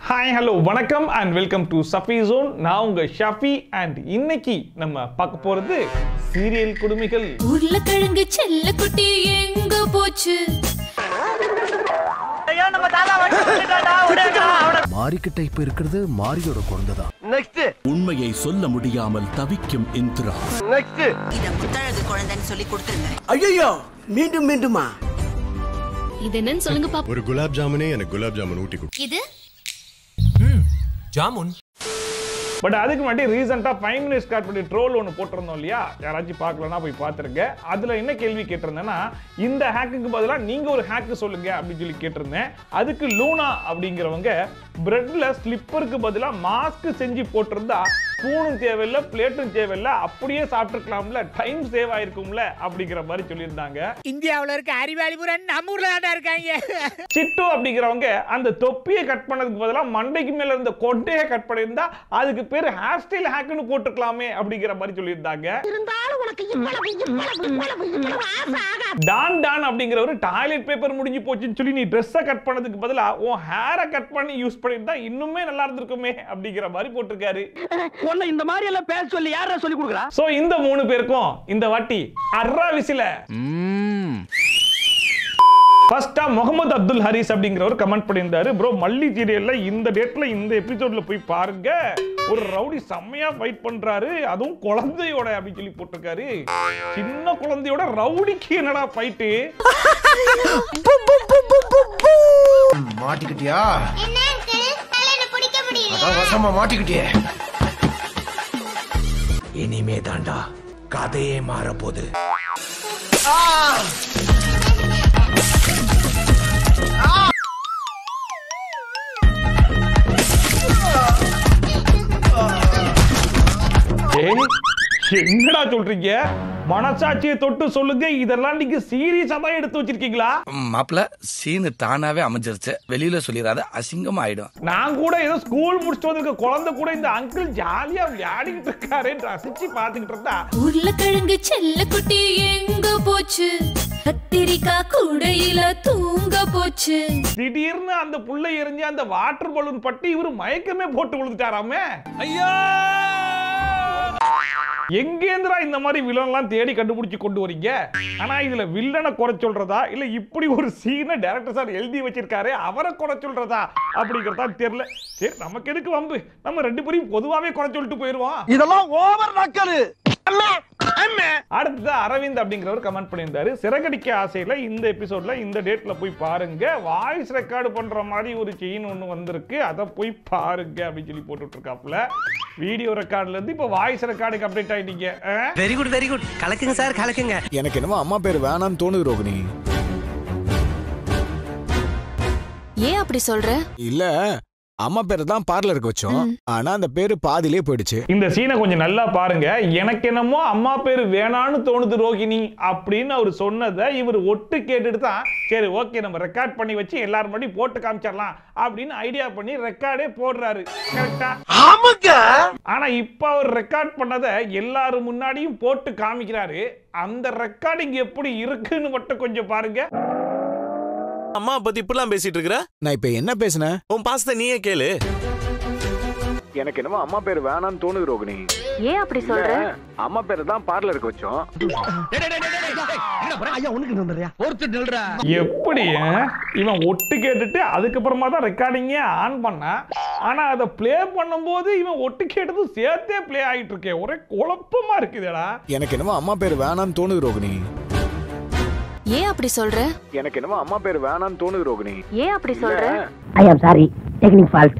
Hi hello வணக்கம் and welcome to Safi zone. நான் உங்க ஷஃபி அண்ட் இன்னைக்கு நம்ம பார்க்க போறது சீரியல் குடுமிகள். உருளைக்கிழங்கு செல்ல குட்டி எங்க போச்சு? மாரிக்கிட்ட இப்ப இருக்கிறது மாரியோட குழந்தைதான். நெக்ஸ்ட் உண்மையை சொல்ல முடியாமல் தவிக்கும் இந்திரா. நெக்ஸ்ட் இத முத்தழகு குழந்தைன்னு சொல்லி கொடுத்துருங்க. ஐயோ மீண்டும் மீண்டுமா? இது என்னன்னு சொல்லுங்க பாப்பா. ஒரு குலாப் ஜாமுனே எனக்கு குலாப் ஜாமுன் ஊட்டி கொடு. இது ஜாமுன். பட் அதுக்கு முன்னாடி ரீசெண்டா 5 மினிட்ஸ் காட் பண்ணி ட்ரோல் ஒன்று போட்டிருந்தோம் இல்லையா? யாராச்சும் பார்க்கலன்னா போய் பார்த்துருங்க. அதுல என்ன கேள்வி கேட்டிருந்தேன்னா, இந்த ஹேக்குக்கு பதிலாக நீங்க ஒரு ஹேக்கு சொல்லுங்க அப்படின்னு சொல்லி கேட்டிருந்தேன். அதுக்கு லூனா அப்படிங்கிறவங்க பிரெட்ல ஸ்லிப்பருக்கு பதிலாக மாஸ்க் செஞ்சு போட்டிருந்தா ஸ்பூனும் தேவையில்லை, பிளேட்டும் தேவையில்லை, அப்படியே சாப்பிட்டுருக்கலாம்ல, டைம் சேவ் ஆயிருக்கும்ல அப்படிங்கிற மாதிரி சொல்லியிருந்தாங்க. இந்தியாவுல இருக்க அறிவாளி பூரா நம்ம ஊர்ல தான் இருக்காங்க. சிட்டு அப்படிங்கிறவங்க அந்த தொப்பியை கட் பண்ணதுக்கு பதிலாக மண்டைக்கு மேல இருந்த கொட்டையை கட் பண்ணியிருந்தா அதுக்கு பேரு ஹேர் ஸ்டைல் ஹேக்குன்னு போட்டுக்கலாமே அப்படிங்கிற மாதிரி சொல்லியிருந்தாங்க. டான் டான் அப்படிங்கிறவரு டாய்லெட் பேப்பர் முடிஞ்சு போச்சுன்னு சொல்லி நீ ட்ரெஸ்ஸை கட் பண்ணதுக்கு பதிலாக உன் ஹேரை கட் பண்ணி யூஸ் பண்ணியிருந்தா இன்னுமே நல்லா இருந்திருக்குமே அப்படிங்கிற மாதிரி போட்டிருக்காரு. இந்த மாதிரி எல்லாம் பேச சொல்லி யாரா சொல்லி கொடுக்குறா? சோ இந்த 3 பேருக்கும் இந்த வாட்டி அர்ரா விசில. ஃபர்ஸ்டா முகமது அப்துல் ஹரிஸ் அப்படிங்கிறவர் கமெண்ட் பண்ணியிருந்தாரு, ப்ரோ மல்லி சீரியல்ல இந்த டேட்ல இந்த எபிசோட்ல போய் பாருங்க, ஒரு ரவுடி செம்மையா ஃபைட் பண்றாரு, அதுவும் குழந்தையோட அப்படின்னு சொல்லி போட்டிருக்காரு. சின்ன குழந்தையோட ரவுடிக்கு என்னடா ஃபைட்டு? மாட்டிக்கிட்டியா? அதான் வசமா மாட்டிக்கிட்டியே. இனிமே தாண்டா கதையே மாற போகுது. என்னடா சொல்றீங்க? மனசாட்சியை தொட்டு சொல்லுங்க, இதெல்லாம் நீங்க சீரியஸா தான் எடுத்து வச்சிருக்கீங்களா? மாப்பிள்ள சீனு தானாவே அமைஞ்சிருச்சு, வெளியில சொல்லிடாத, அசிங்கமா ஆயிடும். நான் கூட ஏதோ ஸ்கூல் முடிச்சுட்டு வந்திருக்க குழந்தை கூட இந்த அங்கிள் ஜாலியா விளையாடிட்டு இருக்காரு ரசிச்சு பாத்துக்கிட்டு இருந்தா. உருளைக்கிழங்கு செல்ல குட்டி எங்க போச்சு? கத்திரிக்காய் கூடையில தூங்க போச்சு. திடீர்னு அந்த புள்ள எரிஞ்சு அந்த வாட்டர் பலூன் பட்டி இவரு மயக்கமே போட்டு விழுந்துட்டாராமே. ஐயோ, எங்கேந்திரா இந்த மாதிரி வில்லன்லாம் தேடி கண்டுபிடிச்சு கொண்டு வரீங்க? ஆனா இதுல வில்லனை குறை சொல்றதா இல்ல இப்படி ஒரு சீனை டைரக்டர் சார் எழுதி வச்சிருக்காரு அவரை குறை சொல்றதா அப்படிங்கறதா தெரியல. சரி, நமக்கு எதுக்கு வம்பு, நம்ம 2 பேரையும் பொதுவாவே குறை சொல்லிட்டு போயிருவோம். இதெல்லாம் ஓவர் நக்கலு. அடுத்தது அரவிந்த் அப்படிங்கிறவர் கமெண்ட் பண்ணியிருந்தாரு, சிறகடிக்க ஆசையில இந்த எபிசோட்ல இந்த டேட்ல போய் பாருங்க, வாய்ஸ் ரெக்கார்டு பண்ற மாதிரி ஒரு செயின் ஒன்று வந்திருக்கு, அதை போய் பாருங்க அப்படின்னு சொல்லி போட்டுட்டு இருக்காப்ல. வீடியோ ரெக்கார்ட்ல இருந்து இப்ப வாய்ஸ் ரெக்கார்டுக்கு அப்டேட் ஆயிட்டீங்க. வெரி குட் கலக்குங்க சார் கலக்குங்க. எனக்கு என்னமோ அம்மா பேர் வேணாம்னு தோணுது ரோகிணி. ஏன் அப்படி சொல்ற? இல்ல, அம்மா பேரை தான் பார்லருக்கு வச்சோம், ஆனா அந்த பேரு பாதியிலே போயிடுச்சு. இந்த சீனை கொஞ்சம் நல்லா பாருங்க. எனக்கு என்னமோ அம்மா பேரு வேணான்னு தோணுது ரோகிணி அப்படின்னு அவர் சொன்னதை இவர் ஒட்டு கேட்டுட்டு தான் சரி ஓகே நம்ம ரெக்கார்ட் பண்ணி வச்சு எல்லாரும் முன்னாடி போட்டு காமிச்சிடலாம் அப்படின்னு ஐடியா பண்ணி ரெக்கார்டே போடுறாரு. கரெக்டா? ஆமாங்க. ஆனா இப்ப அவர் ரெக்கார்ட் பண்ணதை எல்லாரும் முன்னாடியும் போட்டு காமிக்கிறாரு. அந்த ரெக்கார்டிங் எப்படி இருக்குன்னு மட்டும் கொஞ்சம் பாருங்க. அம்மா பத்தி இப்படிலாம் பேசிட்டு இருக்கிற? நான் இப்ப என்ன பேசினேன்? உன் பாசத்தை நீயே கேளு. எனக்கு என்னமோ அம்மா பேர் வேணாம்னு தோணுது ரோகிணி. ஏன் அப்படி சொல்ற? அம்மா பேரை தான் பார்லருக்கு வச்சோம். ஐயா உனக்கு வந்துறியா? ஒருத்தர் நில்றா. எப்படி இவன் ஒட்டு கேட்டுட்டு அதுக்கப்புறமா தான் ரெக்கார்டிங்கே ஆன் பண்ணா, ஆனா அதை பிளே பண்ணும்போது இவன் ஒட்டு கேட்டது சேர்த்தே பிளே ஆகிட்டு இருக்கே, ஒரே குழப்பமா இருக்குதுடா. எனக்கு என்னமோ அம்மா பேர் வேணாம்னு தோணுது ரோகிணி. ஏன் அப்படி சொல்ற? எனக்கு என்னமோ அம்மா பேர் வேணாம்னு தோணுது ரோகிணி. ஏன் அப்படி சொல்ற? ஐ அம் சாரி, டெக்னிக் ஃபால்ட்.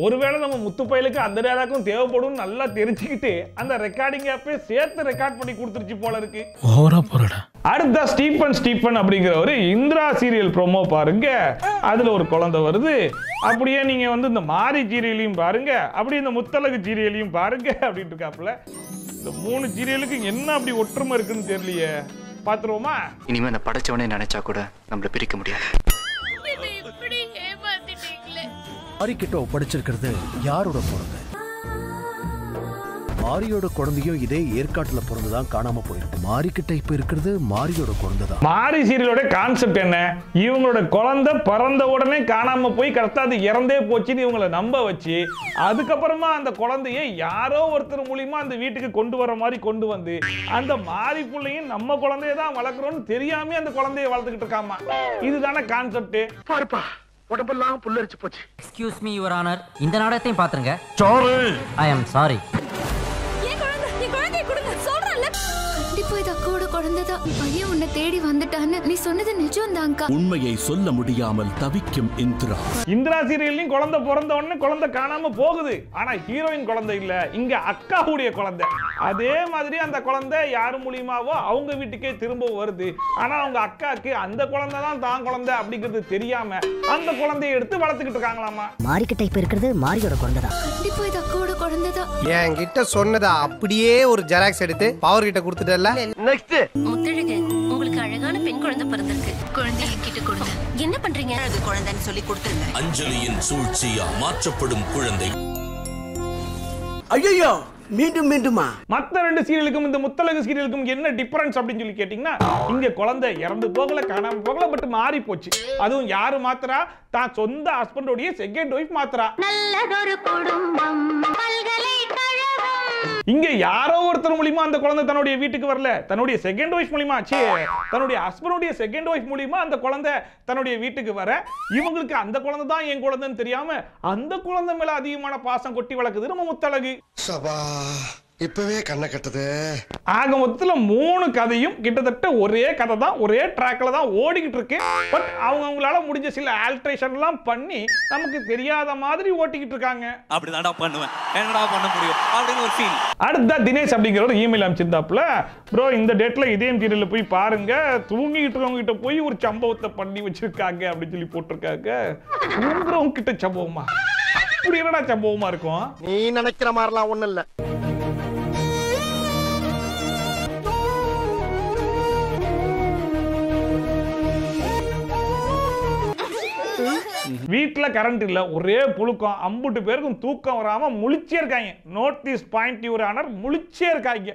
ஒருவேளை நம்ம முத்துப்பயலுக்கு அந்த டேலாக்கும் தேவைப்படும் நல்லா தெரிஞ்சுக்கிட்டு அந்த ரெக்கார்டிங் ஆப்பே சேர்த்து ரெக்கார்ட் பண்ணி கொடுத்துருச்சு போல இருக்கு. ஓவரா போறடா. அடுத்த ஸ்டீஃபன் அப்படிங்கிறவரு இந்திரா சீரியல் ப்ரோமோ பாருங்க, அதுல ஒரு குழந்தை வருது. அப்படியே நீங்க வந்து இந்த மாரி சீரியலையும் பாருங்க, அப்படியே இந்த முத்தழகு சீரியலையும் பாருங்க அப்படின்னு இருக்காப்புல. இந்த 3 சீரியலுக்கு என்ன அப்படி ஒற்றுமை இருக்குன்னு தெரியலையே, பாத்துருவோமா? இனிமே அந்த படைச்சவனே நினைச்சா கூட நம்மள பிரிக்க முடியாது. மாரிக்கிட்ட ஒப்படைச்சிருக்கிறது யாரோட போறது? மாரியோட குழந்தையும் இதே ஏற்காட்டுல பிறந்துதான் காணாம போயிருக்கு. மாரிக்கிட்ட இப்ப இருக்கிறது மாரியோட குழந்தைதான். மாரி சீரியலோட கான்செப்ட் என்ன? இவங்களோட குழந்தை பிறந்த உடனே காணாம போய் கரெக்டா அது இறந்தே போச்சுன்னு இவங்களை நம்ப வச்சு அதுக்கப்புறமா அந்த குழந்தையை யாரோ ஒருத்தர் மூலியமா அந்த வீட்டுக்கு கொண்டு வர மாதிரி கொண்டு வந்து அந்த மாரி புள்ளையும் நம்ம குழந்தைய தான் வளர்க்குறோம்னு தெரியாம அந்த குழந்தைய வளர்த்துக்கிட்டு இருக்காமா. இதுதானே கான்செப்ட். பாருப்பா உடம்பெல்லாம் புல்லரிச்சு போச்சு. எக்ஸ்கியூஸ் மீ யுவர் ஆனர், இந்த நாடகத்தையும் பாத்துருங்க. சாரி. I am sorry. கண்டிப்பா இது அக்காவோட குழந்தைதான். பையன் உன்னை தேடி வந்துட்டான்னு நீ சொன்னது நிஜம் தான்க்கா. உண்மையை சொல்ல முடியாமல் தவிக்கும் இந்திரா. இந்திரா சீரியல்லையும் குழந்தை பிறந்த உடனே குழந்தை காணாம போகுது. ஆனா ஹீரோயின் குழந்தை இல்ல, இங்க அக்காவுடைய குழந்தை. அதே மாதிரி அந்த குழந்தை யாரு மூலியமாவோ அவங்க வீட்டுக்கே திரும்ப வருது. ஆனா அவங்க அக்காக்கு அந்த குழந்தை தான் தான் குழந்தை அப்படிங்கிறது தெரியாம அந்த குழந்தையை எடுத்து வளர்த்துக்கிட்டு இருக்காங்களாமா. மாரிக்கிட்ட இப்ப இருக்கிறது மாரியோட குழந்தைதான். கண்டிப்பா இது அக்காவோட குழந்தைதான். என்கிட்ட சொன்னதை அப்படியே ஒரு ஜெராக்ஸ் எடுத்து பவர் கிட்ட கொடுத்துட்டல. நெக்ஸ்ட் முத்தழகு, உங்களுக்கு அழகான பெண் குழந்தை பிறந்திருக்கு. குழந்தைய கிட்ட கொடுங்க. என்ன பண்றீங்க? அது குழந்தைன்னு சொல்லி கொடுத்துருங்க. அஞ்சலியின் சூழ்ச்சியா மாற்றப்படும் குழந்தை. ஐயோ மீண்டும் மீண்டுமா? மத்த ரெண்டு சீரியலுக்கும் இந்த முத்தழகு சீரியலுக்கும் என்ன டிஃபரன்ஸ் அப்படின்னு சொல்லி கேட்டீங்கன்னா, இங்க குழந்தை இறந்து போகல, காணாம போகல, பட் மாறி போச்சு. அதுவும் யாரு மாத்திரா? தான் சொந்த ஹஸ்பண்டோடைய செகண்ட் ஒய்ஃப் மாத்திரா. நல்லதொரு குடும்பம் இங்க யாரோ ஒருத்தர் மூலியமா அந்த குழந்தை தன்னுடைய வீட்டுக்கு வரல, தன்னுடைய செகண்ட் ஒய்ஃப் மூலியமா, தன்னுடைய ஹஸ்பண்டுடைய செகண்ட் ஒய்ஃப் மூலியமா அந்த குழந்தை தன்னுடைய வீட்டுக்கு வர இவங்களுக்கு அந்த குழந்தை தான் என் குழந்தைன்னு தெரியாம அந்த குழந்தை மேல அதிகமான பாசம் கொட்டி வளர்க்குது நம்ம முத்தழகு. இப்பவே கண்ணை கட்டுது. ஆக மொத்தத்துல 3 கதையும் கிட்டத்தட்ட ஒரே கதை தான், ஒரே ட்ராக்ல தான் ஓடிக்கிட்டு இருக்கு. பட் அவங்களால முடிஞ்ச சில ஆல்ட்ரேஷன் எல்லாம் பண்ணி நமக்கு தெரியாத மாதிரி ஓட்டிக்கிட்டு இருக்காங்க. அப்படிதான்டா பண்ணுவேன், என்னடா பண்ண முடியும் அப்படின்னு ஒரு ஃபீல். அடுத்த தினேஷ் அப்படிங்கிற ஒரு இமெயில் அனுப்பிச்சிருந்தாப்புல, ப்ரோ இந்த டேட்ல இதயம் சீரியல்ல போய் பாருங்க, தூங்கிட்டு இருக்கவங்க கிட்ட போய் ஒரு சம்பவத்தை பண்ணி வச்சிருக்காங்க அப்படின்னு சொல்லி போட்டிருக்காங்க. தூங்குறவங்க கிட்ட சம்பவமா? அப்படி என்னடா சம்பவமா இருக்கும்? நீ நினைக்கிற மாதிரிலாம் ஒண்ணு இல்ல. வீட்டுல கரண்ட் இல்ல, ஒரே புழுக்கம், அம்புட்டு பேருக்கும் தூக்கம் வராம முழிச்சே இருக்காங்க. Note this point your honour, முழிச்சே இருக்காங்க.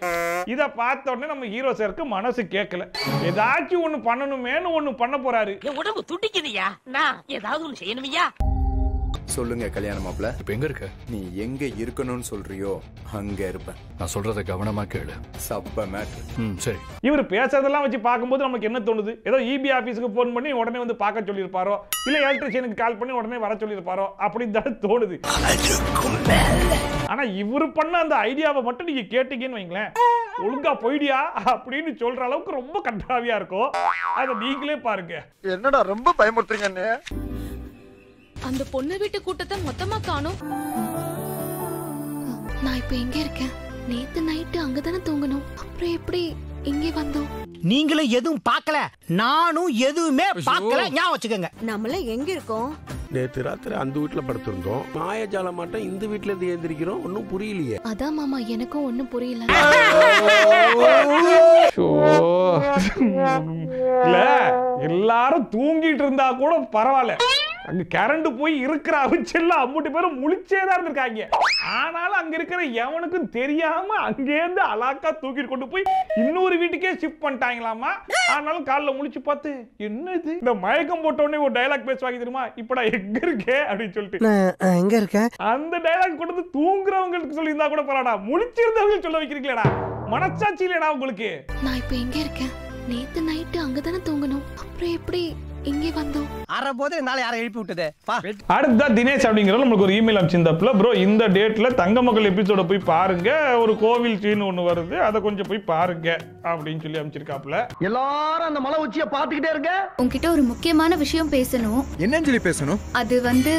இத பார்த்த உடனே நம்ம ஹீரோ சாருக்கு மனசு கேட்கல, ஏதாச்சும் ஒண்ணு பண்ணணுமேனு ஒண்ணு பண்ண போறாரு. உடம்பு துடிக்குதுயா, நான் ஏதாவது ஒண்ணு செய்யணுமியா. சொல்லுங்க கல்யாண மாப்ள, இப்ப எங்க இருக்க? நீ எங்க இருக்கணும்னு சொல்றியோ அங்க இருப்பேன். நான் சொல்றத கவனமா கேளு. சப்ப மேட்டர். சரி. இவர் பேசுறதெல்லாம் வச்சு பார்க்கும்போது நமக்கு என்ன தோணுது? ஏதோ இபி ஆபீஸ்க்கு போன் பண்ணி உடனே வந்து பார்க்க சொல்லியிருப்பாரோ, இல்ல எலக்ட்ரிஷியனுக்கு கால் பண்ணி உடனே வர சொல்லியிருப்பாரோ அப்படின்னு தான் தோணுது. ஆனா இவரு பண்ண அந்த ஐடியாவை மட்டும் நீங்க கேட்டீங்கன்னு வைங்களேன், ஒழுங்கா போயிடியா அப்படின்னு சொல்ற அளவுக்கு ரொம்ப கண்டாவியா இருக்கும். அதை நீங்களே பாருங்க. என்னடா ரொம்ப பயமுறுத்துறீங்க? அந்த பொண்ணு வீட்டு கூட்டத்தை மொத்தமா காணோம். நான் இப்ப எங்க இருக்கேன்? நேத்து நைட்டு அங்கதானே தூங்கணும், அப்புறம் எப்படி இங்கே வந்தோம்? நீங்களும் எதுவும் பார்க்கல, நானும் எதுவுமே பார்க்கல, ஞாபகம் வச்சுக்கோங்க. நம்மள எங்க இருக்கோம்? நேத்து ராத்திரி அந்த வீட்டுல படுத்திருந்தோம். மாயஜால மாட்டம் இந்த வீட்டுல இருந்து எழுந்திருக்கிறோம். ஒன்னும் புரியலையே. அதான் மாமா, எனக்கும் ஒண்ணும் புரியல. இல்ல எல்லாரும் தூங்கிட்டு இருந்தா கூட பரவாயில்ல, அங்க கரண்ட் போய் இருக்கிற அவிச்சல்ல அம்புட்டு பேரும் முழிச்சேதான் இருந்திருக்காங்க. ஆனாலும் அங்க இருக்கிற எவனுக்கும் தெரியாம அங்கேருந்து அலாக்கா தூக்கிட்டு கொண்டு போய் இன்னொரு வீட்டுக்கே ஷிஃப்ட் பண்ணிட்டாங்களாமா. ஆனாலும் காலைல முழிச்சு பார்த்து என்ன இது, இந்த மயக்கம் போட்ட உடனே ஒரு டயலாக் பேசுவாங்க தெரியுமா, இப்படா எங்க இருக்கே அப்படின்னு சொல்லிட்டு. எங்க இருக்கேன்? அந்த டயலாக் கொண்டு வந்து தூங்குறவங்களுக்கு சொல்லி இருந்தா கூட பரவாடா, முழிச்சிருந்தவங்களுக்கு சொல்ல வைக்கிறீங்களா? மனசாட்சி இல்லடா உங்களுக்கு? நான் இப்ப எங்க இருக்கேன்? நேத்து நைட்டு அங்கதானே தூங்கணும், அப்புறம் எப்படி இங்கே வந்தோம்? அறபோது நாளை யாரை எழுப்பி விட்டது. அடுத்த தினேஷ் அப்படிங்கிறவங்க நம்மளுக்கு ஒரு இமெயில் அனுப்பிச்சிருந்தாப்புல, ப்ரோ இந்த டேட்ல தங்க மகள் எபிசோட போய் பாருங்க, ஒரு கோவில் சீன் ஒண்ணு வருது, அதை கொஞ்சம் போய் பாருங்க அப்படின்னு சொல்லி அனுப்பிச்சிருக்காப்புல. எல்லாரும் அந்த மலை உச்சியை பாத்துக்கிட்டே இருக்க. உன்கிட்ட ஒரு முக்கியமான விஷயம் பேசணும். என்னன்னு சொல்லி பேசணும்? அது வந்து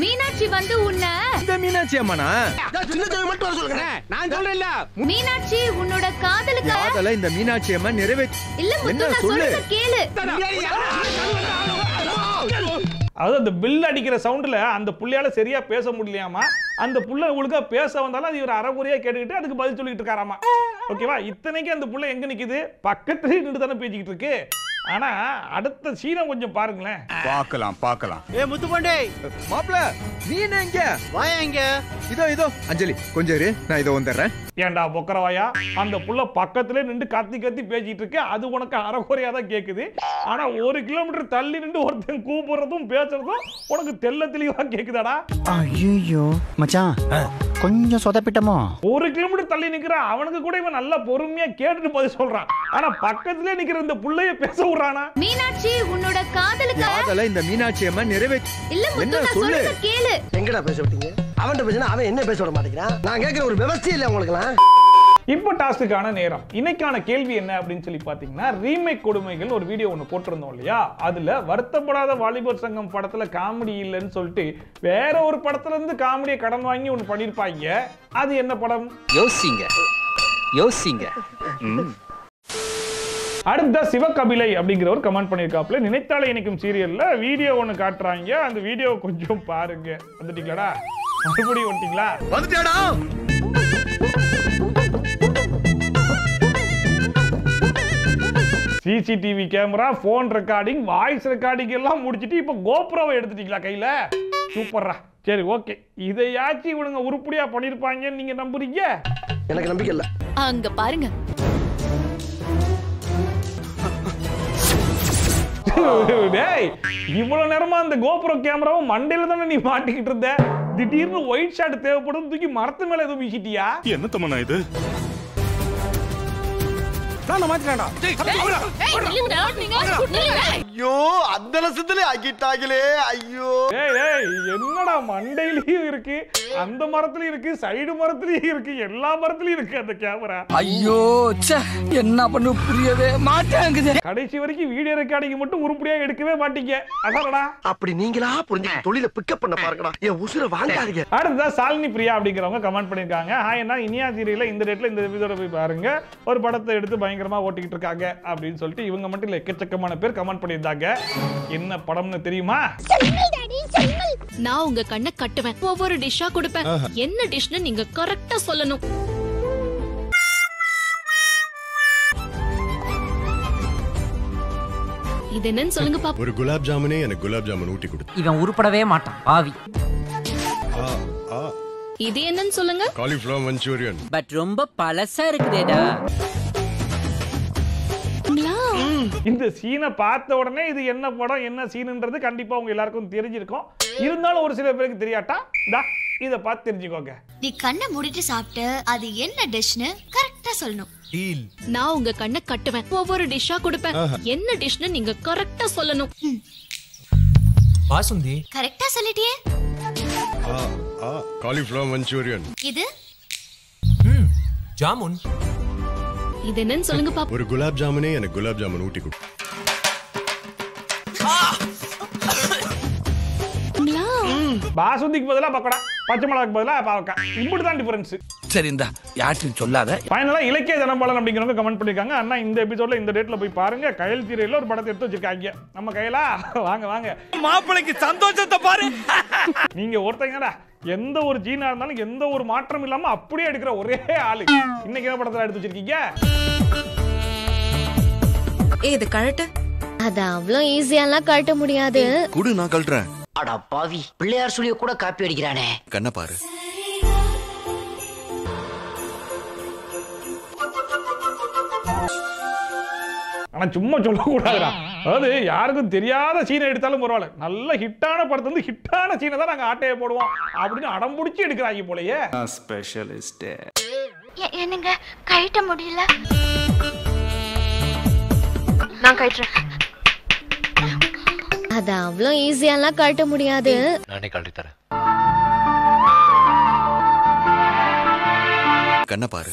மீனாட்சி வந்து உன்னை. இந்த மீனாட்சி அம்மானா? மட்டும் சொல்லுங்க, நான் சொல்றேன்ல. மீனாட்சி உன்னோட காதலுக்கு காதல இந்த மீனாட்சி அம்மா நிறைவேற்ற இல்ல முத்து, நான் சொல்றத கேளு. அதாவது அந்த பில் அடிக்கிற சவுண்ட்ல அந்த புள்ளையால சரியா பேச முடியலையாமா. அந்த புள்ள ஒழுங்கா பேச வந்தாலும் அது இவர் அறகுறையா கேட்டுக்கிட்டு அதுக்கு பதில் சொல்லிட்டு இருக்காராமா. ஓகேவா? இத்தனைக்கு அந்த புள்ள எங்க நிக்குது? பக்கத்துல நின்று தானே பேசிக்கிட்டு இருக்கு. ஆனா அடுத்த சீனை கொஞ்சம் பாருங்களேன். பார்க்கலாம். ஏ முத்துப்பாண்டே மாப்ள நீ என்ன இங்க? வாயா இங்க. இதோ அஞ்சலி கொஞ்சம் இரு, நான் இதோ வந்துடுறேன். ஏண்டா பொக்கரவாயா, அந்த புள்ள பக்கத்திலே நின்று கத்தி கத்தி பேசிட்டு இருக்கு, அது உனக்கு அரைகுறையா தான் கேக்குது. ஆனா 1 கிலோமீட்டர் தள்ளி நின்று ஒருத்தன் கூப்பிடுறதும் பேசுறதும் உனக்கு தெள்ள தெளிவா கேக்குதாடா? ஐயோ மச்சான் கொஞ்சம் சொதப்பிட்டமோ. 1 கிலோமீட்டர் தள்ளி நிக்கிற அவனுக்கு கூட இவன் நல்லா பொறுமையா கேட்டுட்டு பதில் சொல்றான். ஆனா பக்கத்திலே நிக்கிற இந்த புள்ளைய பேச விடுறானா? மீனாட்சி உன்னோட காதல இந்த மீனாட்சி அம்மா நிறைவேற்றி இல்ல முத்து, நான் சொல்றத கேளு. எங்கடா பேச விட்டீங்க? அவன்கிட்ட பேசினா அவன் என்ன பேச விட மாட்டேங்கிறான். நான் கேட்கிற ஒரு விவசாயம் இல்லை உங்களுக்குலாம். இப்போ டாஸ்க்குக்கான நேரம். இன்னைக்கான கேள்வி என்ன அப்படின்னு சொல்லி பாத்தீங்கன்னா, ரீமேக் கொடுமைகள் ஒரு வீடியோ ஒன்று போட்டிருந்தோம் இல்லையா? அதுல வருத்தப்படாத வாலிபர் சங்கம் படத்துல காமெடி இல்லைன்னு சொல்லிட்டு வேற ஒரு படத்துல இருந்து காமெடியை கடன் வாங்கி ஒன்று பண்ணிருப்பாங்க. அது என்ன படம்? யோசிங்க. அடுத்த சிவகபிலை அப்படிங்கிறவர் கமெண்ட் பண்ணியிருக்காப்புல, நினைத்தாலே இணைக்கும் சீரியல்ல வீடியோ ஒன்று காட்டுறாங்க, அந்த வீடியோ கொஞ்சம் பாருங்க. வந்துட்டீங்களாடா? மறுபடியும் வந்துட்டீங்களா? வந்துட்டியாடா? CCTV camera, phone recording, voice recording எல்லாம் முடிச்சிட்டு இப்ப கோப்ரோவை எடுத்துட்டீங்களா கையில? சூப்பர்ரா. சரி ஓகே, இதையாச்சும் இவனுங்க உருப்படியா பண்ணிருப்பாங்கன்னு நீங்க நம்புறீங்க? எனக்கு நம்பிக்கை இல்ல. அங்க பாருங்க. டேய், இவ்வளவு நேரமா அந்த கோப்ரோ கேமராவை மண்டையில தானே நீ மாட்டிக்கிட்டு இருந்த. திடீர்னு ஒயிட் ஷாட் தேவைப்படும் தூக்கி மரத்து மேல எதுவும் வீசிட்டியா? என்ன தம்மனா இது? ஐயோ அந்த லட்சத்துல ஆக்கிட்டாங்களே. ஐயோ என்னடா மண்டையிலயும் இருக்கு, அந்த மரத்துலயும் இருக்கு, சைடு மரத்துலயும் இருக்கு, எல்லா மரத்துலயும் இருக்கு அந்த கேமரா. ஐயோ என்ன பண்ணு புரியவே மாட்டேங்குது. கடைசி வரைக்கும் வீடியோ ரெக்கார்டிங் மட்டும் உருப்படியா எடுக்கவே மாட்டீங்க. அதானடா? அப்படி நீங்களா புரிஞ்சு தொழில பிக்கப் பண்ண பாருங்கடா. என் உசுர வாங்காதீங்க. அடுத்ததா சாலினி பிரியா அப்படிங்கிறவங்க கமெண்ட் பண்ணிருக்காங்க, ஹாய் அண்ணா, இனியா சீரியல்ல இந்த டேட்ல இந்த எபிசோட போய் பாருங்க, ஒரு படத்தை எடுத்து பயங்கரமா ஓட்டிக்கிட்டு இருக்காங்க அப்படின்னு சொல்லிட்டு இவங்க மட்டும் இல்ல, எக்கச்சக்கமான பேர் கமெண்ட் பண்ணியிருந்தாங்க. என்ன படம்னு தெரியுமா? நான் உங்க கண்ணை கட்டுவேன், ஒவ்வொரு டிஷ்ஷா கொடுப்பேன், என்ன டிஷ்னு நீங்க கரெக்டா சொல்லணும். இது என்னன்னு சொல்லுங்க பாப்போம். ஒரு குலாப் ஜாமுனே எனக்கு குலாப் ஜாமுன் ஊட்டி கொடு. இவன் உருப்படவே மாட்டான் பாவி. இது என்னன்னு சொல்லுங்க. Cauliflower Manchurian. பட் ரொம்ப பழசா இருக்குதேடா. இந்த சீனை பார்த்த உடனே இது என்ன படம் என்ன சீனுன்றது கண்டிப்பா உங்க எல்லாருக்கும் தெரிஞ்சிருக்கும். இருந்தாலும் ஒரு சில பேருக்கு தெரியாட்டா, இத பார்த்து தெரிஞ்சுக்கோங்க. நீ கண்ணை மூடிட்டு சாப்பிட்டு அது என்ன டிஷ்னு கரெக்டா சொல்லணும். நான் உங்க கண்ணை கட்டுவேன், ஒவ்வொரு டிஷ்ஷா கொடுப்பேன், என்ன டிஷ்னு நீங்க கரெக்டா சொல்லணும். பாசுந்தி கரெக்டா சொல்லிட்டியே. Cauliflower Manchurian. இது ஜாமுன். இது என்னன்னு சொல்லுங்க பாப்போம். ஒரு குலாப் ஜாமுனே எனக்கு குலாப் ஜாமுன் ஊட்டி கொடு. பாசுந்திக்கு பதிலா பக்கோடா, பச்சை மிளகாக்கு பதிலா பாவக்கா. இப்படி தான் டிஃபரன்ஸ். சரி இந்த யார்ட்டும் சொல்லாத. ஃபைனலா இலக்கிய ஜனபாலன் அப்படிங்கிறவங்க கமெண்ட் பண்ணிருக்காங்க, அண்ணா இந்த எபிசோட்ல இந்த டேட்ல போய் பாருங்க, கயல் சீரியல்ல ஒரு படத்தை எடுத்து வச்சிருக்காங்க. நம்ம கையில வாங்க வாங்க. மாப்பிளைக்கு சந்தோஷத்தை பாரு. நீங்க ஒருத்தங்கடா, எந்த ஒரு ஜீனா இருந்தாலும் எந்த ஒரு மாற்றம் இல்லாம அப்படியே எடுக்கிற ஒரே ஆளு. இன்னைக்கு என்ன படத்தை எடுத்து வச்சிருக்கீங்க? இது கழட்டு. அது அவ்வளவு ஈஸியாலாம் கழட்ட முடியாது. குடு, நான் கழட்டுறேன். அடா பாவி, பிள்ளையார் சொல்லிய கூட காப்பி அடிக்கிறானே. கண்ணை பாரு. ஆனா சும்மா சொல்லக்கூடாதுடா. அதாவது யாருக்கும் தெரியாத சீனை எடுத்தாலும் பரவாயில்ல, நல்ல ஹிட்டான படத்தை வந்து ஹிட்டான சீனை தான் நாங்க ஆட்டையை போடுவோம் அப்படின்னு அடம் பிடிச்சி எடுக்கிறாங்க போலயே. ஸ்பெஷலிஸ்ட். என்னங்க கழட்ட முடியல. நான் கழட்டுறேன். அது அவ்வளவு ஈஸியாலாம் கழட்ட முடியாது. நானே கழட்டி தரேன். கண்ணை பாரு.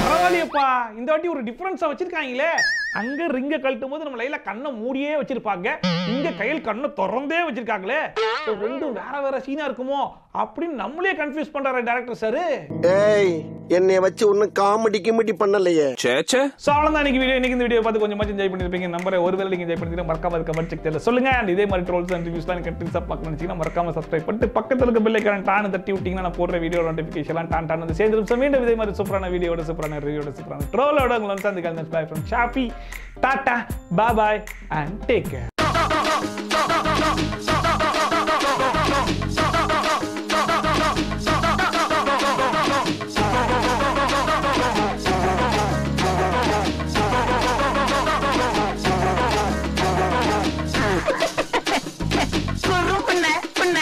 பரவாயில்லையப்பா, இந்த வாட்டி ஒரு டிஃபரன்ஸா வச்சிருக்காங்களே. அங்க ரிங்க கழட்டும் போது நம்ம லைல கண்ணை மூடியே வச்சிருப்பாங்க, இங்க கையில் கண்ணை திறந்தே வச்சிருக்காங்களே. ரெண்டும் வேற வேற சீனா இருக்குமோ அப்படின்னு நம்மளே கன்ஃபியூஸ் பண்றாரு டைரக்டர் சார். ஏய் என்னைய வச்சு ஒன்னும் காமெடி கிமெடி பண்ணலையே. சே சோ அவ்வளவுதான் இன்னைக்கு வீடியோ. இன்னைக்கு இந்த வீடியோ பார்த்து கொஞ்சம் என்ஜாய் பண்ணிருப்பீங்க நம்பரை. ஒருவேளை நீங்க என்ஜாய் பண்ணிருந்தீங்க மறக்காம கமெண்ட் செக்ஷன்ல சொல்லுங்க. அண்ட் இதே மாதிரி ட்ரோல்ஸ் அண்ட் ரிவ்யூஸ்லாம் கண்டிப்பா பார்க்கணும்னு நினைச்சீங்கன்னா மறக்காம சப்ஸ்கிரைப் பண்ணிட்டு பக்கத்துல இருக்க பெல் ஐகானை டான் தட்டி விட்டீங்கன்னா நான் போடுற வீடியோ நோட்டிஃபிகேஷன்லாம் டான் வந்து சேர்ந்துரும். மீண்டும் இதே மாதிரி சூப்பரான வீடியோட சூப்பரான ரிவ்யூட சூப்பரான ட்ரோலோட உங்களை வந்து சந்திக்கலாம். Bye from Shafi. டாடா bye bye and take care.